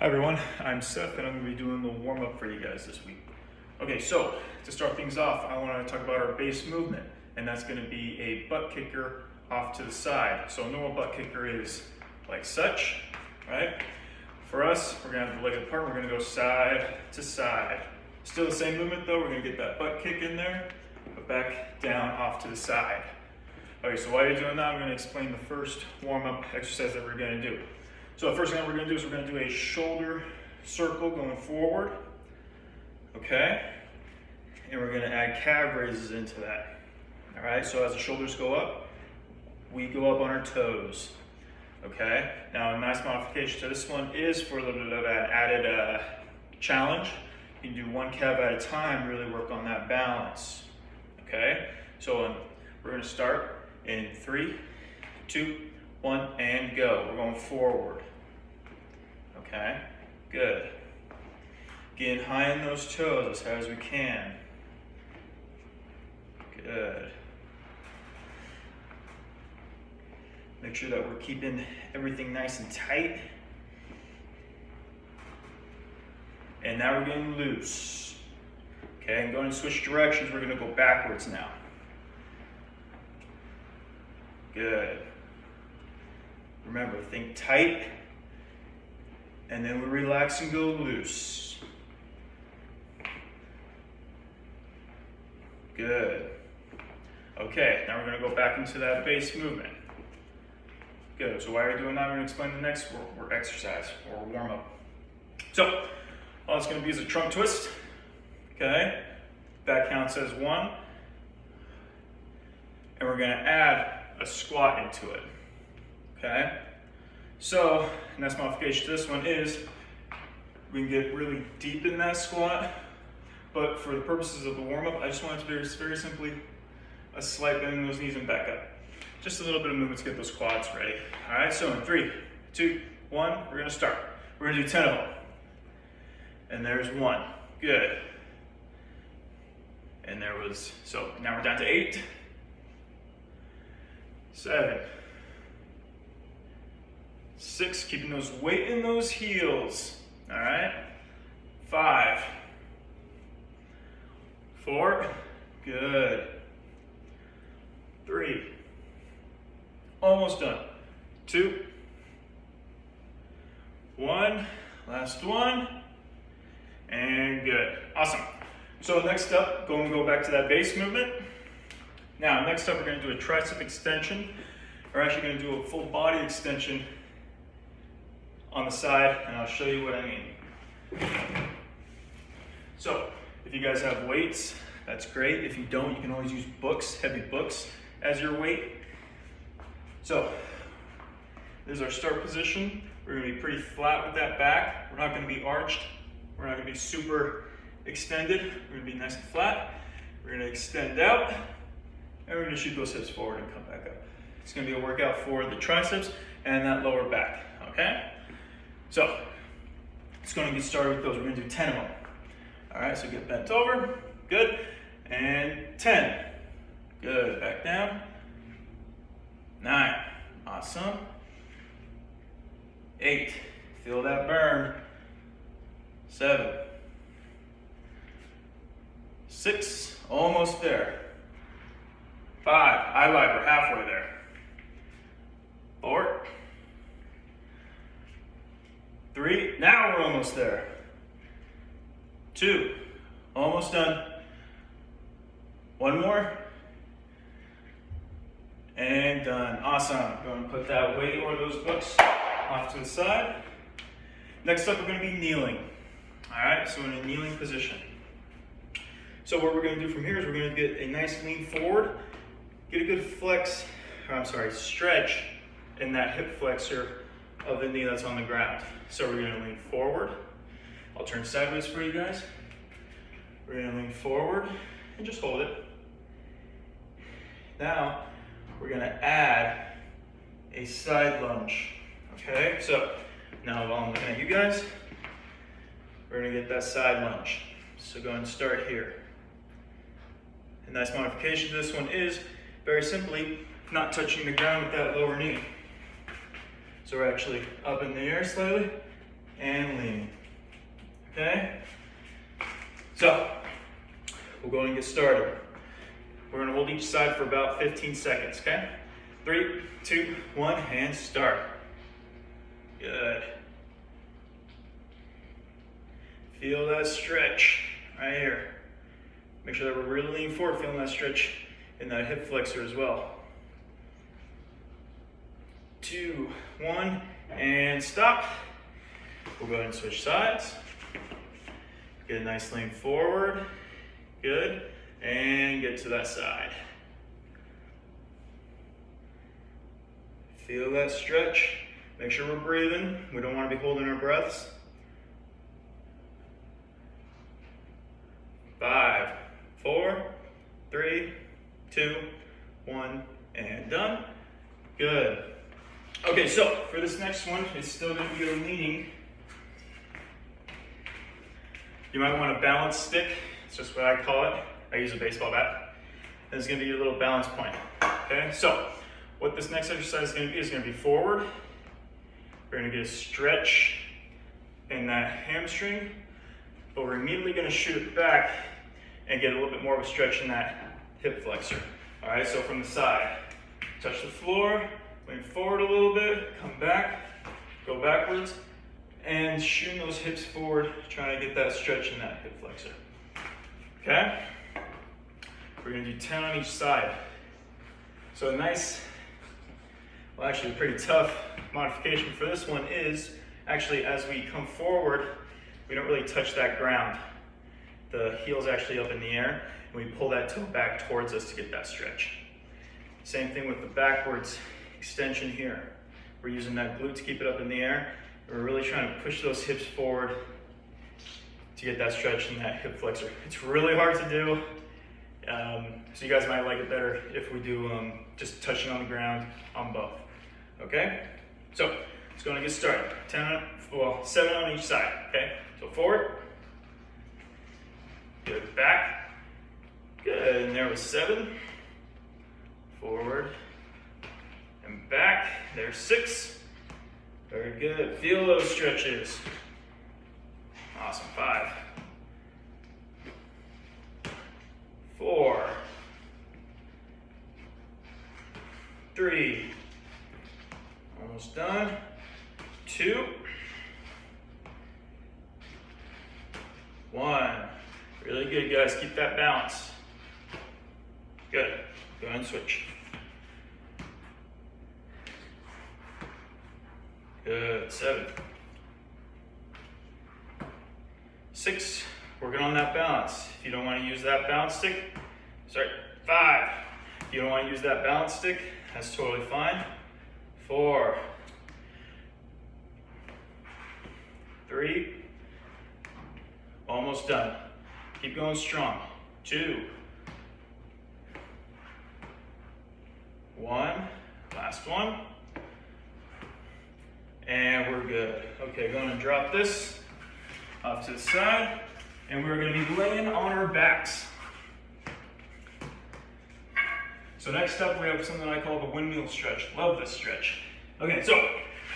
Hi everyone, I'm Seth and I'm going to be doing the warm-up for you guys this week. Okay, so to start things off, I want to talk about our base movement, and that's going to be a butt kicker off to the side. So a normal butt kicker is like such, right? For us, we're going to have the legs apart, we're going to go side to side. Still the same movement though, we're going to get that butt kick in there, but back down off to the side. Okay, so while you're doing that, I'm going to explain the first warm-up exercise that we're going to do. So the first thing we're going to do is we're going to do a shoulder circle going forward, okay? And we're going to add calf raises into that. All right, so as the shoulders go up, we go up on our toes, okay? Now a nice modification to this one is for a little bit of an added challenge. You can do one calf at a time, really work on that balance, okay? So we're going to start in 3, 2, 1, and go. We're going forward. Okay, good. Getting high in those toes as high as we can. Good. Make sure that we're keeping everything nice and tight. And now we're getting loose. Okay, and going to switch directions, we're going to go backwards now. Good. Remember, think tight, and then we relax and go loose. Good. Okay, now we're going to go back into that base movement. Good, so while you're doing that, I'm going to explain the next exercise, or warm-up. So, all it's going to be is a trunk twist, okay? That counts as 1. And we're going to add a squat into it. Okay, so next modification to this one is we can get really deep in that squat, but for the purposes of the warm-up, I just want it to be very simply a slight bend in those knees and back up. Just a little bit of movement to get those quads ready. All right, so in 3, 2, 1, we're gonna start. We're gonna do 10 of them. And there's 1, good. And there was, so now we're down to 8, 7, 6, keeping those weight in those heels. All right. 5, 4, good. 3, almost done. 2, 1, last one, and good. Awesome. So next up, go back to that base movement. Now, next up, we're going to do a tricep extension. We're actually going to do a full body extension on the side, and I'll show you what I mean. So, if you guys have weights, that's great. If you don't, you can always use books, heavy books, as your weight. So, this is our start position. We're going to be pretty flat with that back. We're not going to be arched. We're not going to be super extended. We're going to be nice and flat. We're going to extend out, and we're going to shoot those hips forward and come back up. It's going to be a workout for the triceps and that lower back, okay? So, it's going to get started with those. We're going to do 10 of them. All right, so get bent over, good, and 10. Good, back down. 9, awesome. 8, feel that burn. 7, 6, almost there. 5, eye light, we're halfway there. 4, 3, now we're almost there. 2, almost done. 1 more. And done. Awesome. Go and put that weight or those books off to the side. Next up, we're going to be kneeling. All right, so in a kneeling position. So what we're going to do from here is we're going to get a nice lean forward, get a good stretch in that hip flexor of the knee that's on the ground. So we're going to lean forward. I'll turn sideways for you guys. We're going to lean forward and just hold it. Now, we're going to add a side lunge. Okay, so now while I'm looking at you guys, we're going to get that side lunge. So go and start here. A nice modification to this one is, very simply, not touching the ground with that lower knee. So we're actually up in the air slightly and lean. Okay? So, we'll go and get started. We're gonna hold each side for about 15 seconds, okay? 3, 2, 1, and start. Good. Feel that stretch right here. Make sure that we're really leaning forward, feeling that stretch in that hip flexor as well. 2, 1, and stop. We'll go ahead and switch sides. Get a nice lean forward. Good. And get to that side. Feel that stretch. Make sure we're breathing. We don't want to be holding our breaths. 5, 4, 3, 2, 1, and done. Good. Okay, so for this next one, it's still going to be a leaning. You might want a balance stick. It's just what I call it. I use a baseball bat. And it's going to be your little balance point. Okay, so what this next exercise is going to be forward. We're going to get a stretch in that hamstring, but we're immediately going to shoot it back and get a little bit more of a stretch in that hip flexor. All right, so from the side, touch the floor, lean forward a little bit, come back, go backwards, and shooting those hips forward, trying to get that stretch in that hip flexor. Okay? We're gonna do 10 on each side. So a nice, well actually a pretty tough modification for this one is, actually as we come forward, we don't really touch that ground. The heel's actually up in the air, and we pull that toe back towards us to get that stretch. Same thing with the backwards extension here. We're using that glute to keep it up in the air. We're really trying to push those hips forward to get that stretch in that hip flexor. It's really hard to do, so you guys might like it better if we do just touching on the ground on both. Okay? So, let's go and get started. 7 on each side, okay? So forward. Good, back. Good, and there was 7. Forward. And back, there's 6. Very good, feel those stretches. Awesome, 5. 4. 3. Almost done. 2. 1. Really good, guys, keep that balance. Good, go ahead and switch. Good, 7. 6, working on that balance. If you don't want to use that balance stick, 5. If you don't want to use that balance stick, that's totally fine. 4. 3. Almost done. Keep going strong. 2. 1. Last one. And we're good. Okay, going to drop this off to the side, and we're going to be laying on our backs. So next up, we have something I call the windmill stretch. Love this stretch. Okay, so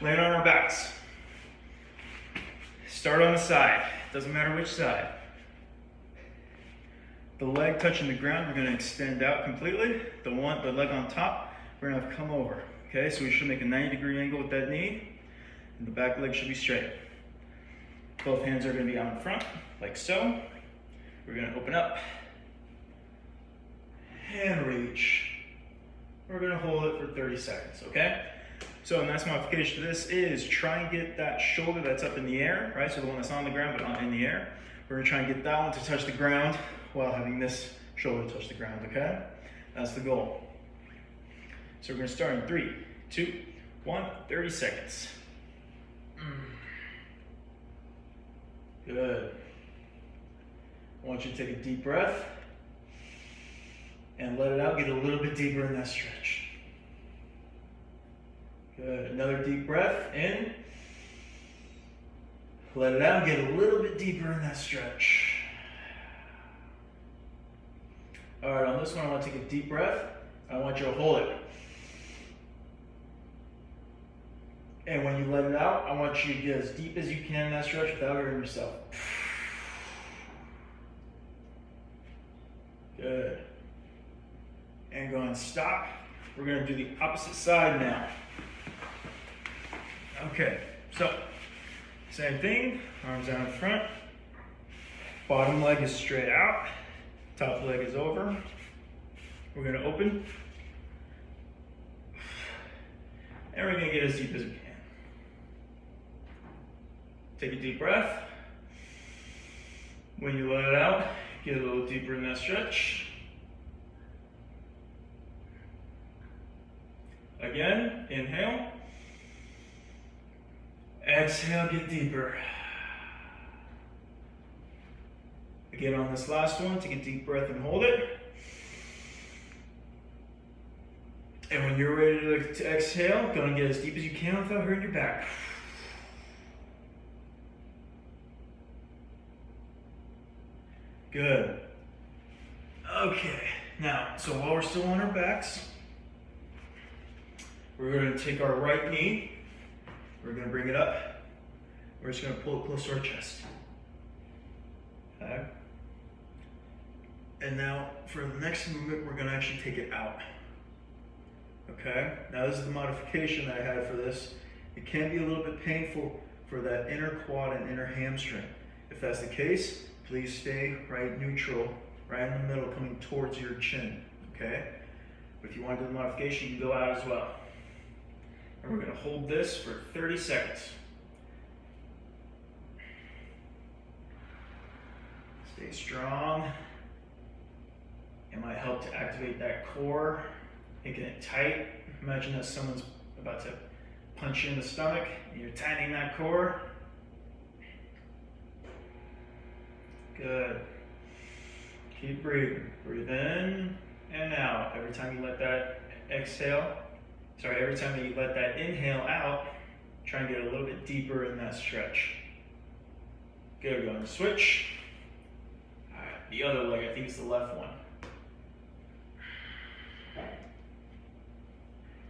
laying on our backs. Start on the side. Doesn't matter which side. The leg touching the ground, we're going to extend out completely. The leg on top, we're going to have come over. Okay, so we should make a 90-degree angle with that knee. And the back leg should be straight. Both hands are going to be out in front, like so. We're going to open up and reach. We're going to hold it for 30 seconds, okay? So a nice modification to this is try and get that shoulder that's up in the air, right? So the one that's on the ground but not in the air. We're going to try and get that one to touch the ground while having this shoulder touch the ground, okay? That's the goal. So we're going to start in 3, 2, 1, 30 seconds. Good. I want you to take a deep breath and let it out. Get a little bit deeper in that stretch. Good. Another deep breath in. Let it out. Get a little bit deeper in that stretch. All right, on this one, I want to take a deep breath. I want you to hold it. And when you let it out, I want you to get as deep as you can in that stretch without hurting yourself. Good. And go and stop. We're going to do the opposite side now. Okay, so same thing, arms out in front. Bottom leg is straight out. Top leg is over. We're going to open. And we're going to get as deep as we can. Take a deep breath. When you let it out, get a little deeper in that stretch. Again, inhale. Exhale, get deeper. Again, on this last one, take a deep breath and hold it. And when you're ready to exhale, go and get as deep as you can without hurting your back. Good. Okay, now, so while we're still on our backs, we're going to take our right knee, we're going to bring it up, we're just going to pull it close to our chest. Okay. And now, for the next movement, we're going to actually take it out. Okay, now this is the modification I had for this. It can be a little bit painful for that inner quad and inner hamstring. If that's the case, please stay right neutral, right in the middle, coming towards your chin, okay? But if you want to do the modification, you can go out as well. And we're going to hold this for 30 seconds. Stay strong. It might help to activate that core, making it tight. Imagine that someone's about to punch you in the stomach, and you're tightening that core. Good. Keep breathing. Breathe in and out. Every time you let that every time that you let that inhale out, try and get a little bit deeper in that stretch. Good. Go and switch. All right, the other leg, I think it's the left one.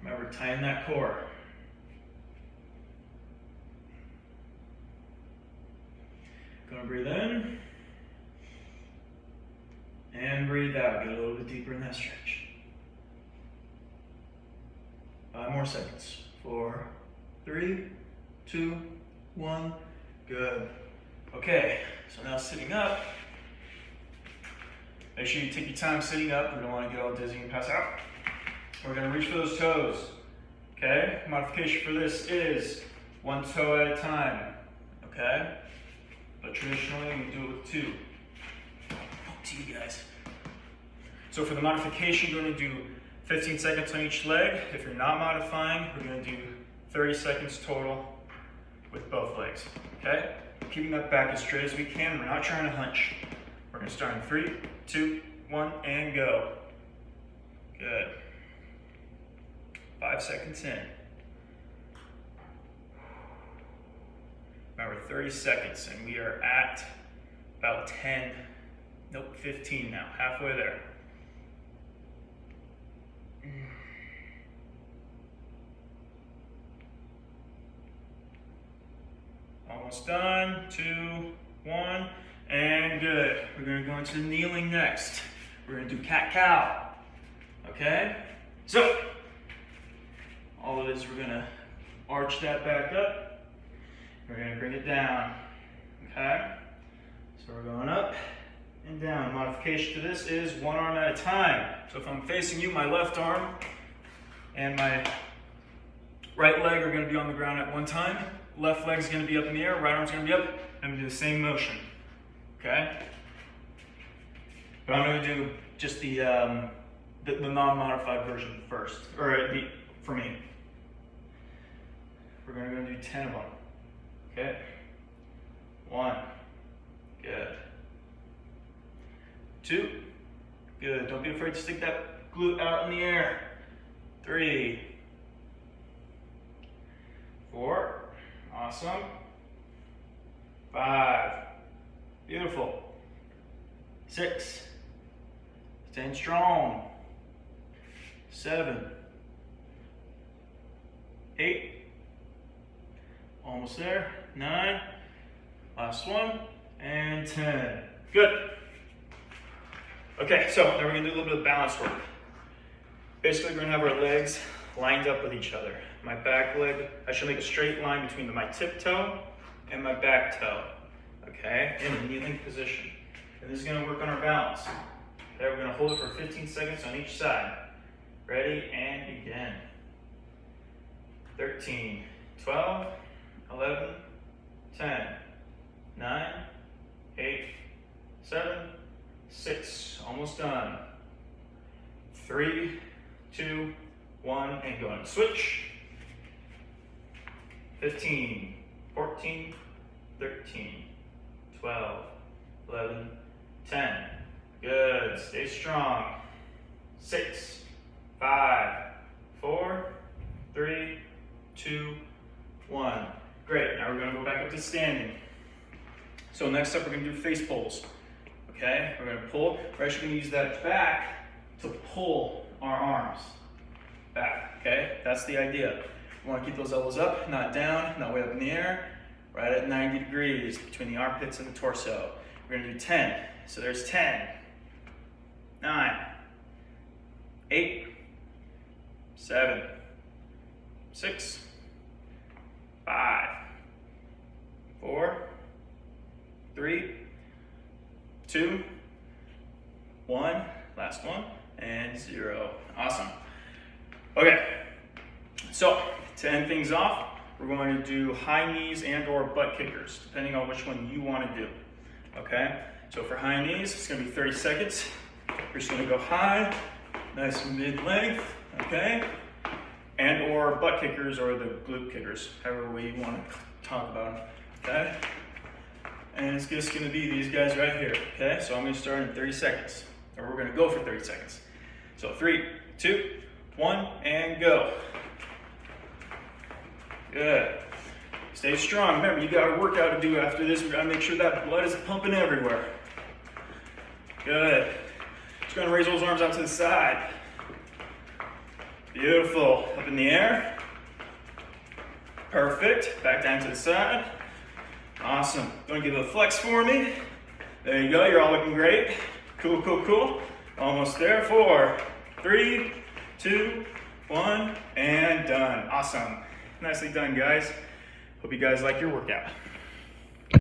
Remember, tighten that core. Gonna breathe in. And breathe out. Get a little bit deeper in that stretch. 5 more seconds. 4, 3, 2, 1. Good. Okay, so now sitting up. Make sure you take your time sitting up. We don't want to get all dizzy and pass out. We're going to reach for those toes. Okay? Modification for this is 1 toe at a time. Okay? But traditionally, we do it with 2. Up to you guys. So for the modification, you're going to do 15 seconds on each leg. If you're not modifying, we're going to do 30 seconds total with both legs. Okay? Keeping that back as straight as we can. We're not trying to hunch. We're going to start in 3, 2, 1, and go. Good. 5 seconds in. Remember, 30 seconds, and we are at about 15 now, halfway there. Almost done. 2, 1, and good. We're going to go into kneeling next. We're going to do cat-cow. Okay? So, all it is, we're going to arch that back up. We're going to bring it down. Okay? So we're going up and down. Modification to this is 1 arm at a time. So if I'm facing you, my left arm and my right leg are going to be on the ground at one time. Left leg's going to be up in the air. Right arm's going to be up. I'm going to do the same motion. Okay? But I'm going to do just the non-modified version first. For me. We're going to do 10 of them. Okay? 1. Good. 2. Good. Don't be afraid to stick that glute out in the air. 3. 4. Awesome. 5. Beautiful. 6. Staying strong. 7. 8. Almost there. 9. Last one. And 10. Good. Okay, so now we're gonna do a little bit of balance work. Basically, we're gonna have our legs lined up with each other. My back leg, I should make a straight line between my tip toe and my back toe. Okay, in a kneeling position. And this is gonna work on our balance. Okay, we're gonna hold it for 15 seconds on each side. Ready, and begin. 13, 12, 11, 10, 9, 8, 7, 6, almost done. 3, 2, 1, and go and switch. 15, 14, 13, 12, 11, 10. Good, stay strong. 6, 5, 4, 3, 2, 1. Great, now we're gonna go back up to standing. So next up, we're gonna do face pulls. Okay, we're gonna pull. We're actually gonna use that back to pull our arms back. Okay, that's the idea. We wanna keep those elbows up, not down, not way up in the air, right at 90 degrees between the armpits and the torso. We're gonna do 10. So there's 10, 9, 8, 7, 6, 5, 4, 3, 2, 1, last one, and 0. Awesome. Okay, so to end things off, we're going to do high knees and or butt kickers, depending on which one you want to do. Okay, so for high knees, it's going to be 30 seconds. You're just going to go high, nice mid-length, okay? And or butt kickers or the glute kickers, however way you want to talk about them, okay? And it's just going to be these guys right here, okay? So I'm going to start in 30 seconds, or we're going to go for 30 seconds. So 3, 2, 1, and go. Good. Stay strong. Remember, you got a workout to do after this. We got to make sure that blood is pumping everywhere. Good. Just going to raise those arms out to the side. Beautiful. Up in the air. Perfect. Back down to the side. Awesome. Going to give it a flex for me. There you go. You're all looking great. Cool, cool, cool. Almost there. 4, 3, 2, 1, and done. Awesome. Nicely done, guys. Hope you guys like your workout.